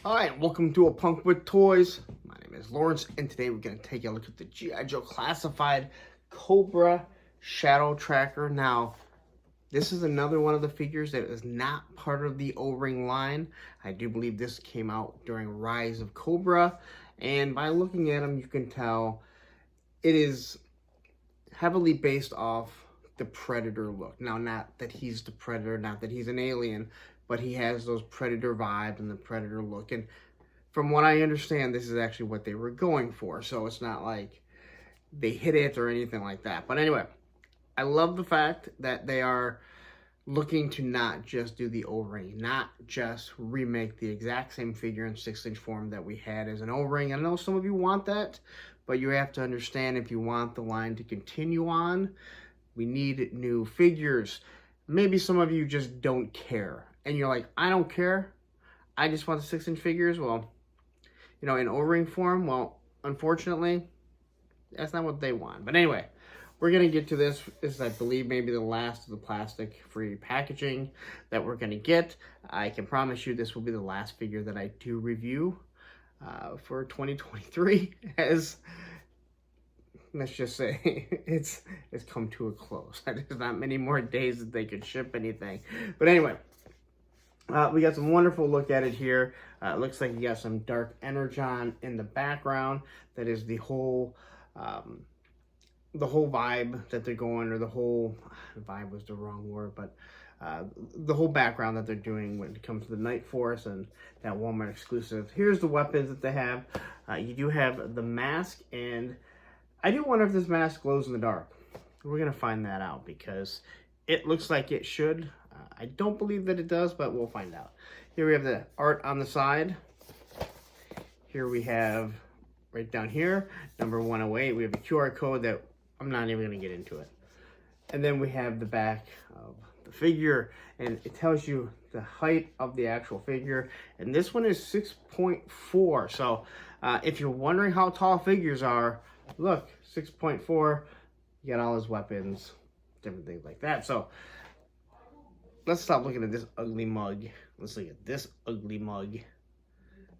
All right, welcome to A Punk with Toys. My name is Lawrence, and today we're going to take a look at the G.I. Joe Classified Cobra Shadow Tracker. Now, this is another one of the figures that is not part of the O-Ring line. I do believe this came out during Rise of Cobra, and by looking at him, you can tell it is heavily based off the Predator look. Now, not that he's the Predator, not that he's an alien, but he has those Predator vibes and the Predator look. And from what I understand, this is actually what they were going for. So it's not like they hit it or anything like that. But anyway, I love the fact that they are looking to not just do the O-Ring, not just remake the exact same figure in 6-inch form that we had as an O-Ring. I know some of you want that, but you have to understand, if you want the line to continue on, we need new figures. Maybe some of you just don't care. And you're like, I don't care. I just want the 6-inch figures. Well, you know, in O-Ring form, well, unfortunately, that's not what they want. But anyway, we're going to get to this. This is, I believe, maybe the last of the plastic-free packaging that we're going to get. I can promise you this will be the last figure that I do review for 2023, as let's just say it's come to a close. There's not many more days that they could ship anything. But anyway, we got some wonderful look at it here. It looks like you got some dark energon in the background. That is the whole vibe that they're going, or the whole vibe was the wrong word, but the whole background that they're doing when it comes to the Night Force and that Walmart exclusive. Here's the weapons that they have. You do have the mask, and I do wonder if this mask glows in the dark. We're gonna find that out because it looks like it should. I don't believe that it does, but we'll find out. Here we have the art on the side. Here we have, right down here, number 108. We have a QR code that I'm not even going to get into it. And then we have the back of the figure, and it tells you the height of the actual figure. And this one is 6.4. So if you're wondering how tall figures are, look, 6.4. You got all his weapons, different things like that. So let's stop looking at this ugly mug. Let's look at this ugly mug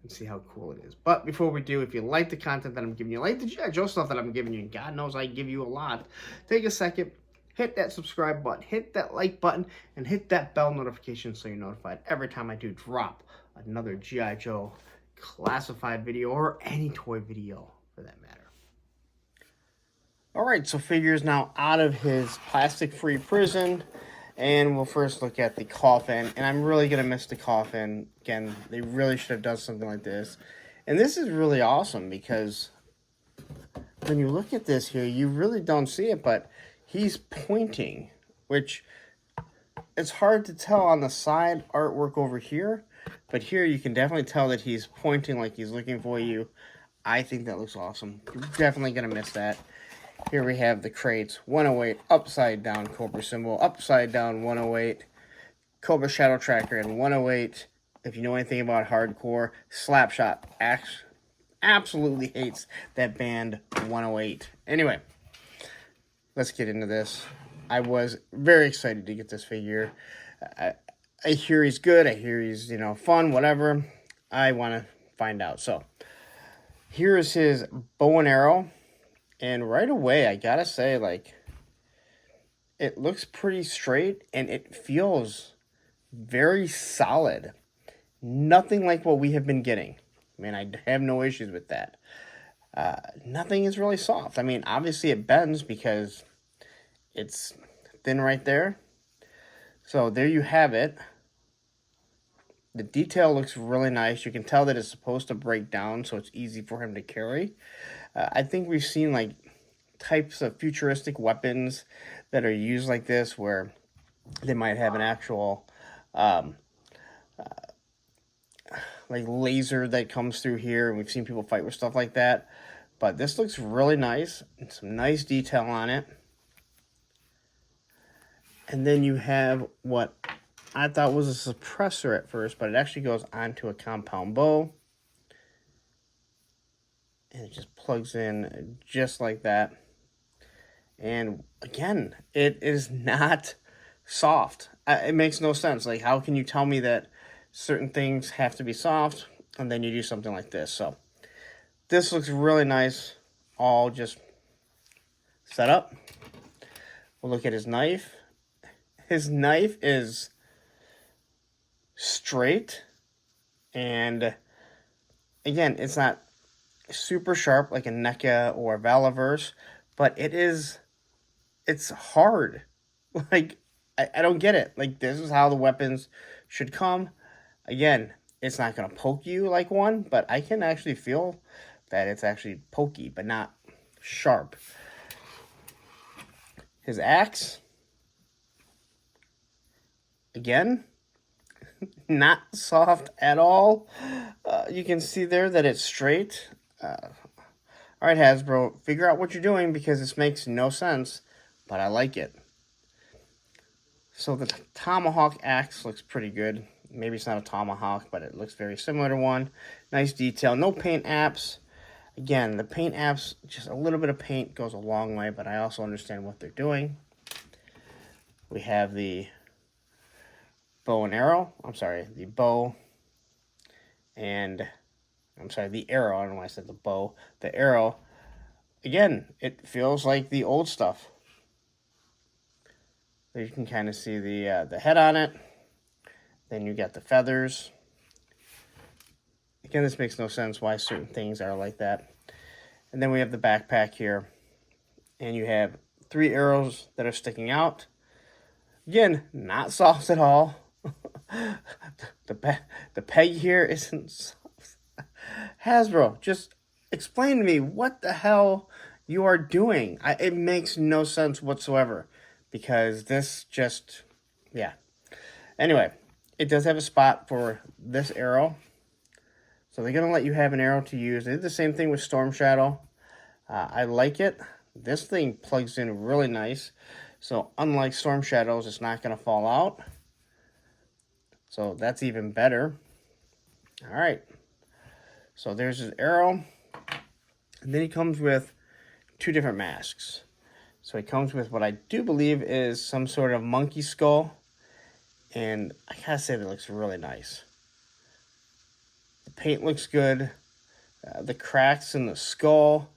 and see how cool it is. But before we do, if you like the content that I'm giving you, like the G.I. Joe stuff that I'm giving you, and God knows I give you a lot, take a second, hit that subscribe button, hit that like button, and hit that bell notification so you're notified every time I do drop another G.I. Joe classified video, or any toy video for that matter. All right, so figure's now out of his plastic-free prison. And we'll first look at the coffin, and I'm really going to miss the coffin. Again, they really should have done something like this. And this is really awesome because when you look at this here, you really don't see it, but he's pointing, which it's hard to tell on the side artwork over here. But here you can definitely tell that he's pointing like he's looking for you. I think that looks awesome. You're definitely going to miss that. Here we have the crates, 108, upside down Cobra symbol, upside down 108, Cobra Shadow Tracker, and 108. If you know anything about hardcore, Slapshot absolutely hates that band 108. Anyway, let's get into this. I was very excited to get this figure. I hear he's good. I hear he's, you know, fun, whatever. I want to find out. So here is his bow and arrow. And right away, I gotta say, like, it looks pretty straight and it feels very solid. Nothing like what we have been getting. I mean, I have no issues with that. Nothing is really soft. I mean, obviously it bends because it's thin right there. So there you have it. The detail looks really nice. You can tell that it's supposed to break down, so it's easy for him to carry. I think we've seen like types of futuristic weapons that are used like this, where they might have an actual like laser that comes through here, and we've seen people fight with stuff like that. But this looks really nice, and some nice detail on it. And then you have what I thought was a suppressor at first, but it actually goes onto a compound bow. And it just plugs in just like that. And again, it is not soft. It makes no sense. Like, how can you tell me that certain things have to be soft and then you do something like this. So this looks really nice, all just set up. We'll look at his knife. His knife is straight, and again, it's not super sharp like a NECA or Valaverse, but it's hard. Like, I don't get it. Like, this is how the weapons should come. Again, it's not going to poke you like one, but I can actually feel that it's actually pokey, but not sharp. His axe, again, not soft at all. You can see there that it's straight. All right, Hasbro, figure out what you're doing because this makes no sense, but I like it. So the tomahawk axe looks pretty good. Maybe it's not a tomahawk, but it looks very similar to one. Nice detail. No paint apps. Again, the paint apps, just a little bit of paint goes a long way, but I also understand what they're doing. We have the bow and arrow. I'm sorry, the bow and... I'm sorry, the arrow. I don't know why I said the bow. The arrow. Again, it feels like the old stuff. There you can kind of see the head on it. Then you got the feathers. Again, this makes no sense why certain things are like that. And then we have the backpack here. And you have 3 arrows that are sticking out. Again, not soft at all. The peg here isn't soft. Hasbro, just explain to me what the hell you are doing. It makes no sense whatsoever. Because this just, yeah. Anyway, it does have a spot for this arrow. So they're going to let you have an arrow to use. They did the same thing with Storm Shadow. I like it. This thing plugs in really nice. So unlike Storm Shadows, it's not going to fall out. So that's even better. All right. So there's his arrow. And then he comes with 2 different masks. So it comes with what I do believe is some sort of monkey skull. And I gotta say that looks really nice. The paint looks good. The cracks in the skull.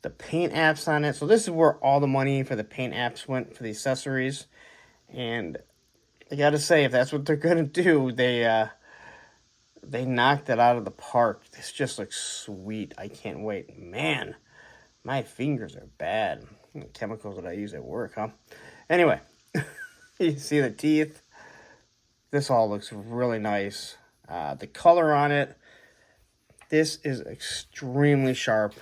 The paint apps on it. So this is where all the money for the paint apps went for the accessories. And I gotta say, if that's what they're gonna do, they knocked it out of the park. This just looks sweet. I can't wait. Man, my fingers are bad. Chemicals that I use at work, huh? Anyway, you see the teeth. This all looks really nice. The color on it, this is extremely sharp.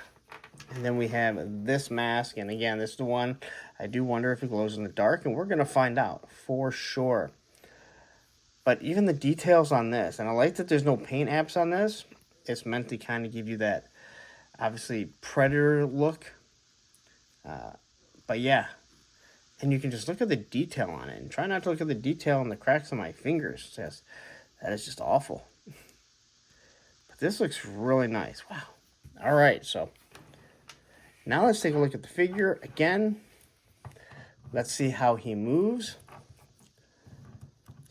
And then we have this mask. And again, this is the one I do wonder if it glows in the dark. And we're going to find out for sure. But even the details on this, and I like that there's no paint apps on this. It's meant to kind of give you that, obviously, Predator look. But yeah, and you can just look at the detail on it. And try not to look at the detail on the cracks on my fingers. That is just awful. But this looks really nice. Wow. All right, so now let's take a look at the figure again. Let's see how he moves.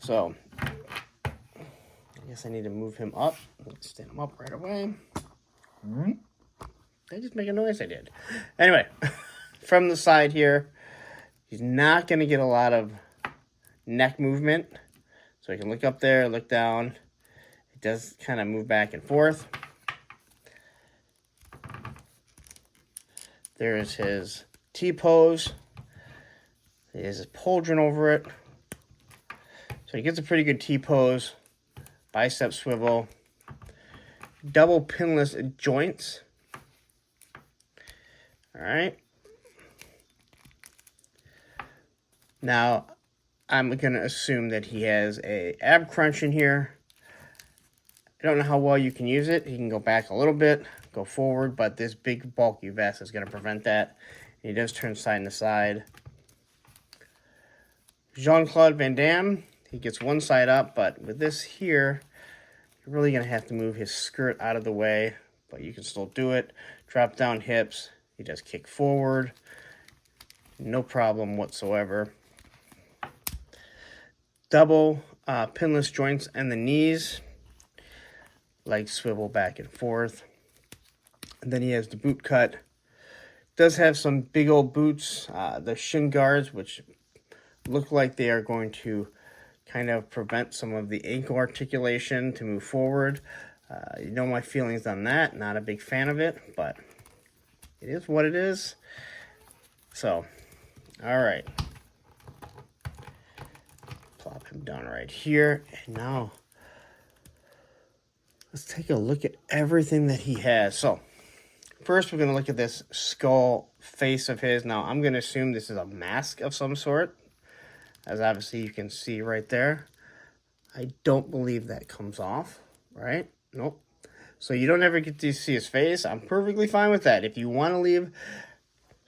So, I guess I need to move him up. Let's stand him up right away. Did I just make a noise? I did. Anyway, from the side here, he's not going to get a lot of neck movement. So he can look up there, look down. It does kind of move back and forth. There is his T-pose. There's his pauldron over it. So he gets a pretty good T-pose. Bicep swivel. Double pinless joints. All right. Now, I'm going to assume that he has a ab crunch in here. I don't know how well you can use it. He can go back a little bit, go forward, but this big bulky vest is going to prevent that. And he does turn side to side. Jean-Claude Van Damme, he gets one side up, but with this here, you're really going to have to move his skirt out of the way, but you can still do it. Drop down hips. He does kick forward. No problem whatsoever. Double pinless joints and the knees. legs swivel back and forth. And then he has the boot cut. Does have some big old boots, the shin guards, which look like they are going to kind of prevent some of the ankle articulation to move forward. You know my feelings on that. Not a big fan of it, but it is what it is. So, all right. Plop him down right here. And now, let's take a look at everything that he has. So, first, we're going to look at this skull face of his. Now, I'm going to assume this is a mask of some sort, as obviously you can see right there. I don't believe that comes off, right? Nope. So you don't ever get to see his face. I'm perfectly fine with that. If you want to leave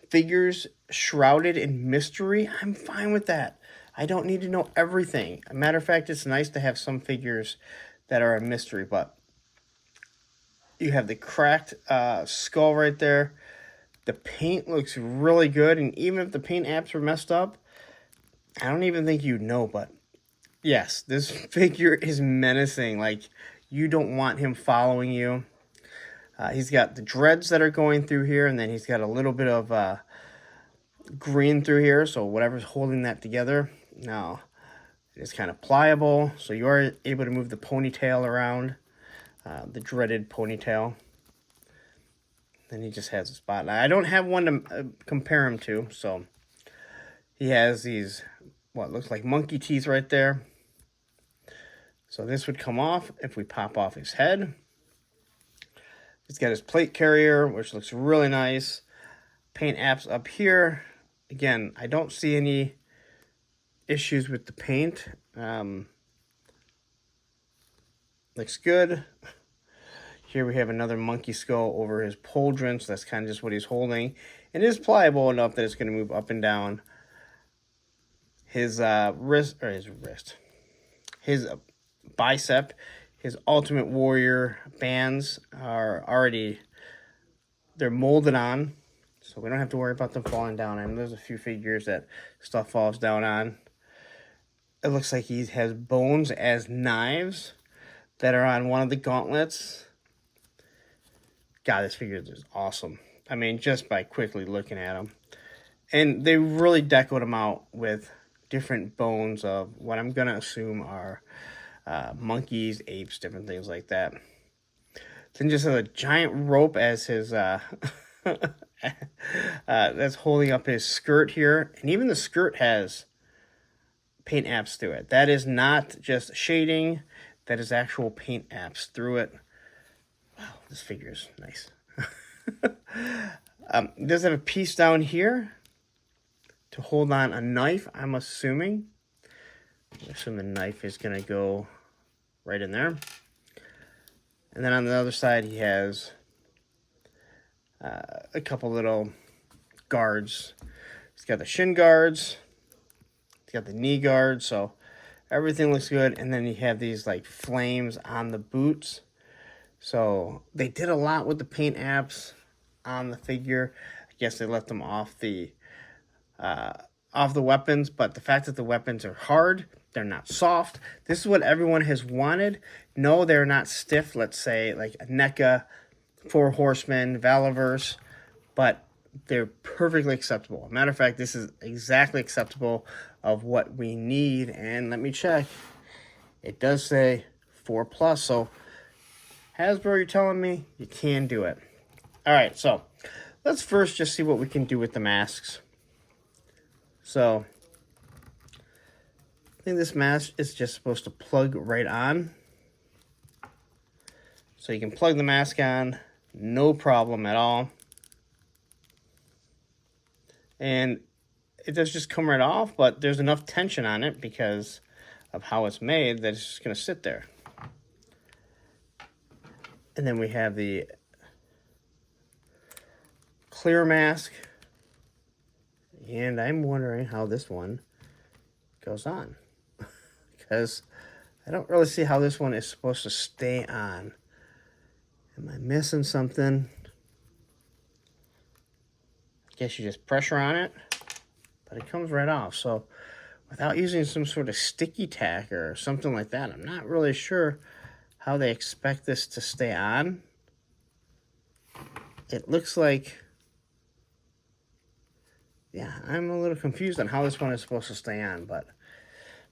figures shrouded in mystery, I'm fine with that. I don't need to know everything. As a matter of fact, it's nice to have some figures that are a mystery, but you have the cracked skull right there. The paint looks really good, and even if the paint apps were messed up, I don't even think you'd know, but yes, this figure is menacing. Like, you don't want him following you. He's got the dreads that are going through here, and then he's got a little bit of green through here, so whatever's holding that together. Now, it is kind of pliable, so you are able to move the ponytail around, the dreaded ponytail. Then he just has a spot. Now, I don't have one to compare him to, so he has these, what looks like monkey teeth right there. So this would come off if we pop off his head. He's got his plate carrier, which looks really nice. Paint apps up here. Again, I don't see any issues with the paint. Looks good. Here we have another monkey skull over his pauldron, so that's kind of just what he's holding. It is pliable enough that it's going to move up and down. His his bicep, his Ultimate Warrior bands are already, they're molded on, so we don't have to worry about them falling down. I mean, there's a few figures that stuff falls down on. It looks like he has bones as knives that are on one of the gauntlets. God, this figure is awesome. I mean, just by quickly looking at him. And they really decoed him out with different bones of what I'm going to assume are monkeys, apes, different things like that. Then just has a giant rope as his, that's holding up his skirt here. And even the skirt has paint apps through it. That is not just shading. That is actual paint apps through it. Wow, this figure is nice. It does have a piece down here to hold on a knife, I'm assuming. I assume the knife is going to go right in there. And then on the other side, he has a couple little guards. He's got the shin guards. He's got the knee guards, so everything looks good. And then you have these like flames on the boots. So they did a lot with the paint apps on the figure. I guess they left them off the weapons, but the fact that the weapons are hard, they're not soft. This is what everyone has wanted. No, they're not stiff. Let's say like a NECA, Four Horsemen, Valaverse, but they're perfectly acceptable. Matter of fact, this is exactly acceptable of what we need. And let me check. It does say 4+, so Hasbro, you're telling me you can do it. All right, so let's first just see what we can do with the masks. So I think this mask is just supposed to plug right on. So you can plug the mask on, no problem at all. And it does just come right off, but there's enough tension on it because of how it's made that it's just going to sit there. And then we have the clear mask. And I'm wondering how this one goes on. Because I don't really see how this one is supposed to stay on. Am I missing something? I guess you just pressure on it, but it comes right off. So without using some sort of sticky tack or something like that, I'm not really sure how they expect this to stay on. It looks like, yeah, I'm a little confused on how this one is supposed to stay on, but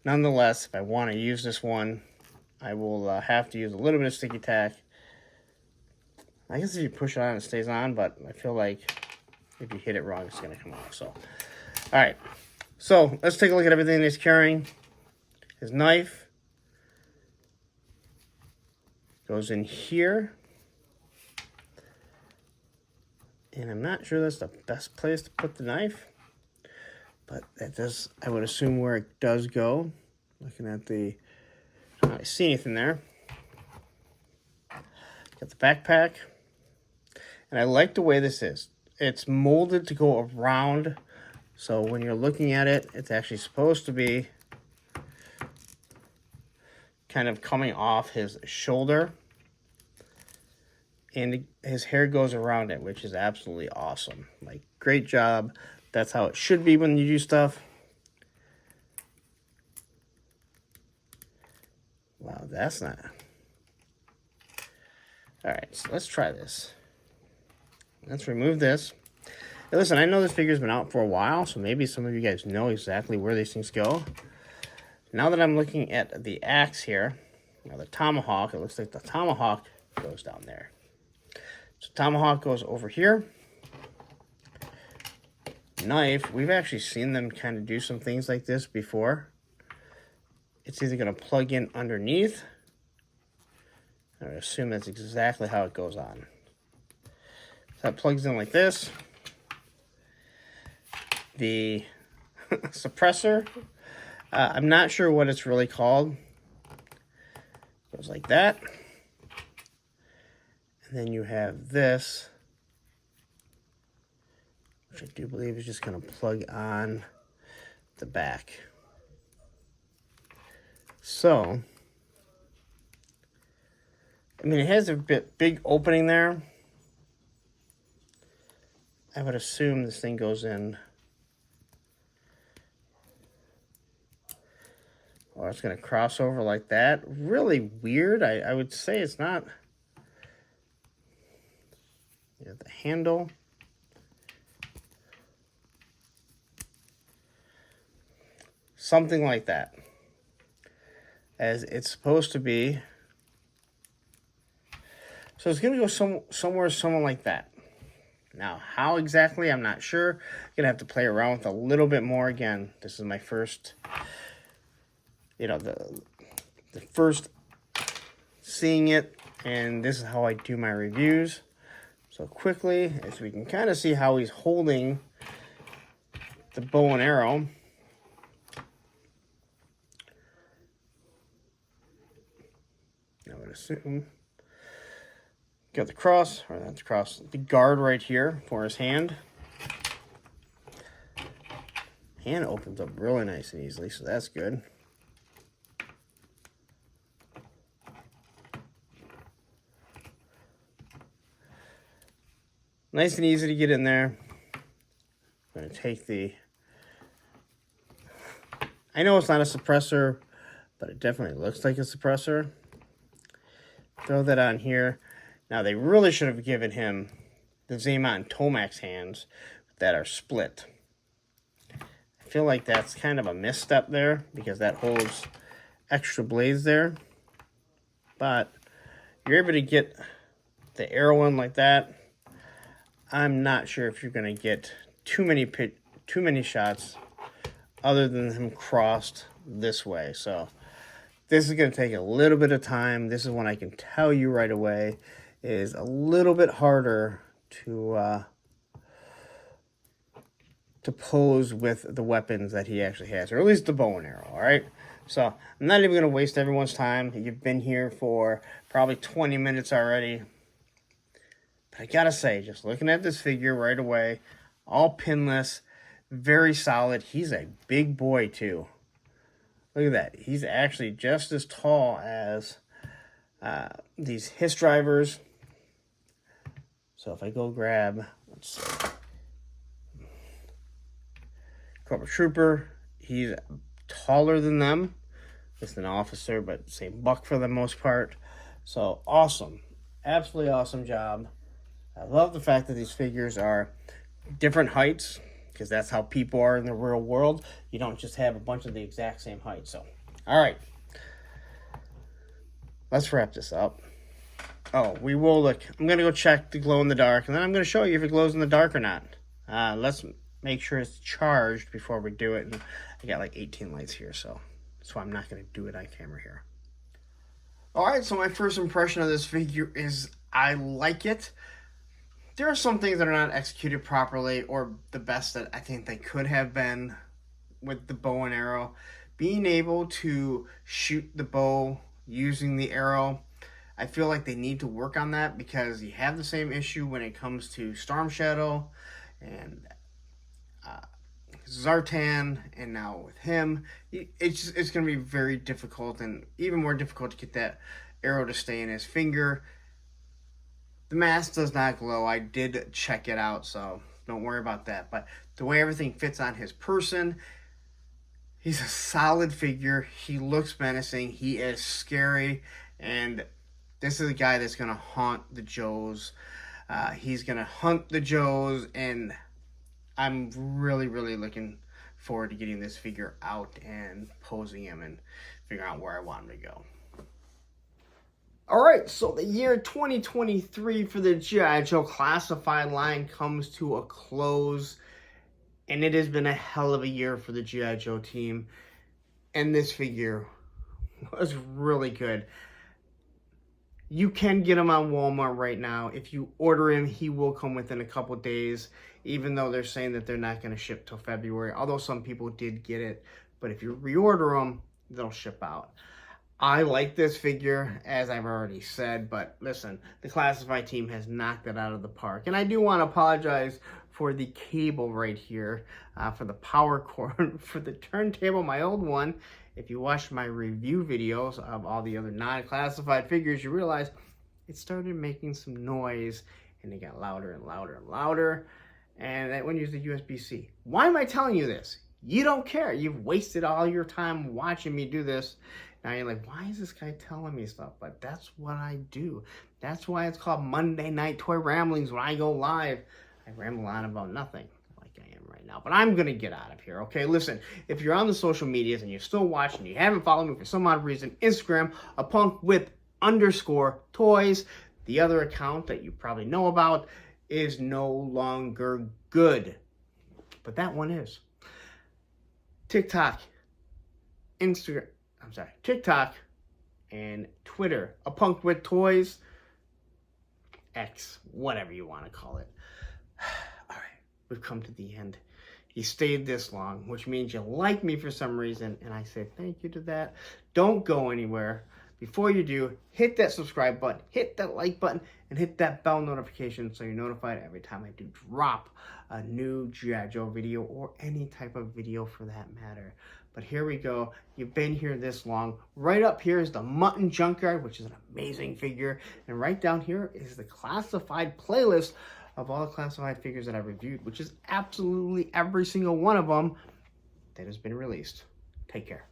nonetheless, if I want to use this one, I will have to use a little bit of sticky tack. I guess if you push it on, it stays on, but I feel like if you hit it wrong, it's going to come off. So, all right. So, let's take a look at everything he's carrying. His knife goes in here. And I'm not sure that's the best place to put the knife, but that does, I would assume, where it does go. Looking at the, I don't see anything there. Got the backpack. And I like the way this is. It's molded to go around. So when you're looking at it, it's actually supposed to be kind of coming off his shoulder. And his hair goes around it, which is absolutely awesome. Like, great job. That's how it should be when you do stuff. Wow, that's not. All right, so let's try this. Let's remove this. Now, listen, I know this figure's been out for a while, so maybe some of you guys know exactly where these things go. Now that I'm looking at the axe here, now the tomahawk, it looks like the tomahawk goes down there. So tomahawk goes over here. Knife, we've actually seen them kind of do some things like this before. It's either going to plug in underneath. I would assume that's exactly how it goes on. So that plugs in like this. The suppressor, I'm not sure what it's really called. Goes like that. And then you have this, which I do believe is just going to plug on the back. So, I mean, it has a big opening there. I would assume this thing goes in, or it's going to cross over like that. Really weird. I would say it's not. You have the handle. Something like that. As it's supposed to be. So it's going to go somewhere like that. Now, how exactly, I'm not sure. I'm going to have to play around with a little bit more. Again, this is my first, the first seeing it, and this is how I do my reviews. So quickly, as we can kind of see how he's holding the bow and arrow. I would assume. Got the cross, or that's cross, the guard right here for his hand. Hand opens up really nice and easily, so that's good. Nice and easy to get in there. I'm going to take the... I know it's not a suppressor, but it definitely looks like a suppressor. Throw that on here. Now, they really should have given him the Zema and Tomax hands that are split. I feel like that's kind of a misstep there because that holds extra blades there. But you're able to get the arrow in like that. I'm not sure if you're going to get too many shots other than him crossed this way. So this is going to take a little bit of time. This is one I can tell you right away is a little bit harder to pose with the weapons that he actually has, or at least the bow and arrow, all right? So I'm not even going to waste everyone's time. You've been here for probably 20 minutes already. But I gotta say, just looking at this figure right away, all pinless, very solid. He's a big boy too. Look at that. He's actually just as tall as these Hiss drivers. So if I go grab, let's see, Cobra Trooper, he's taller than them. Just an officer, but same buck for the most part. So awesome. Absolutely awesome job. I love the fact that these figures are different heights, because that's how people are in the real world. You don't just have a bunch of the exact same height. So, all right. Let's wrap this up. Oh, we will look. I'm going to go check the glow in the dark, and then I'm going to show you if it glows in the dark or not. Let's make sure it's charged before we do it. And I got like 18 lights here, so that's why I'm not going to do it on camera here. All right, so my first impression of this figure is I like it. There are some things that are not executed properly or the best that I think they could have been with the bow and arrow. Being able to shoot the bow using the arrow, I feel like they need to work on that, because you have the same issue when it comes to Storm Shadow and Zartan, and now with him. It's going to be very difficult, and even more difficult to get that arrow to stay in his finger. The mask does not glow. I did check it out, so don't worry about that. But the way everything fits on his person, he's a solid figure. He looks menacing. He is scary, and this is a guy that's going to haunt the Joes. He's going to hunt the Joes, and I'm really, really looking forward to getting this figure out and posing him and figuring out where I want him to go. All right, so the year 2023 for the G.I. Joe classified line comes to a close, and it has been a hell of a year for the G.I. Joe team, and this figure was really good. You can get him on Walmart right now. If you order him, he will come within a couple days, even though they're saying that they're not going to ship till February, although some people did get it. But if you reorder them, they'll ship out. I like this figure, as I've already said, but listen, the classified team has knocked it out of the park. And I do want to apologize for the cable right here, for the power cord, for the turntable, my old one. If you watched my review videos of all the other non-classified figures, you realize it started making some noise, and it got louder and louder and louder, and that one used the USB-C. Why am I telling you this? You don't care. You've wasted all your time watching me do this. Now you're like, why is this guy telling me stuff? But that's what I do. That's why it's called Monday Night Toy Ramblings. When I go live, I ramble on about nothing like I am right now. But I'm going to get out of here, okay? Listen, if you're on the social medias and you're still watching, you haven't followed me for some odd reason, Instagram, @punkWith_toys. The other account that you probably know about is no longer good. But that one is. TikTok, TikTok and Twitter, @punkWithToys, X, whatever you want to call it. All right, we've come to the end. You stayed this long, which means you like me for some reason, and I say thank you to that. Don't go anywhere. Before you do, hit that subscribe button, hit that like button, and hit that bell notification so you're notified every time I do drop a new G.I. Joe video, or any type of video for that matter. But here we go. You've been here this long. Right up here is the Mutton Junkyard, which is an amazing figure. And right down here is the classified playlist of all the classified figures that I've reviewed, which is absolutely every single one of them that has been released. Take care.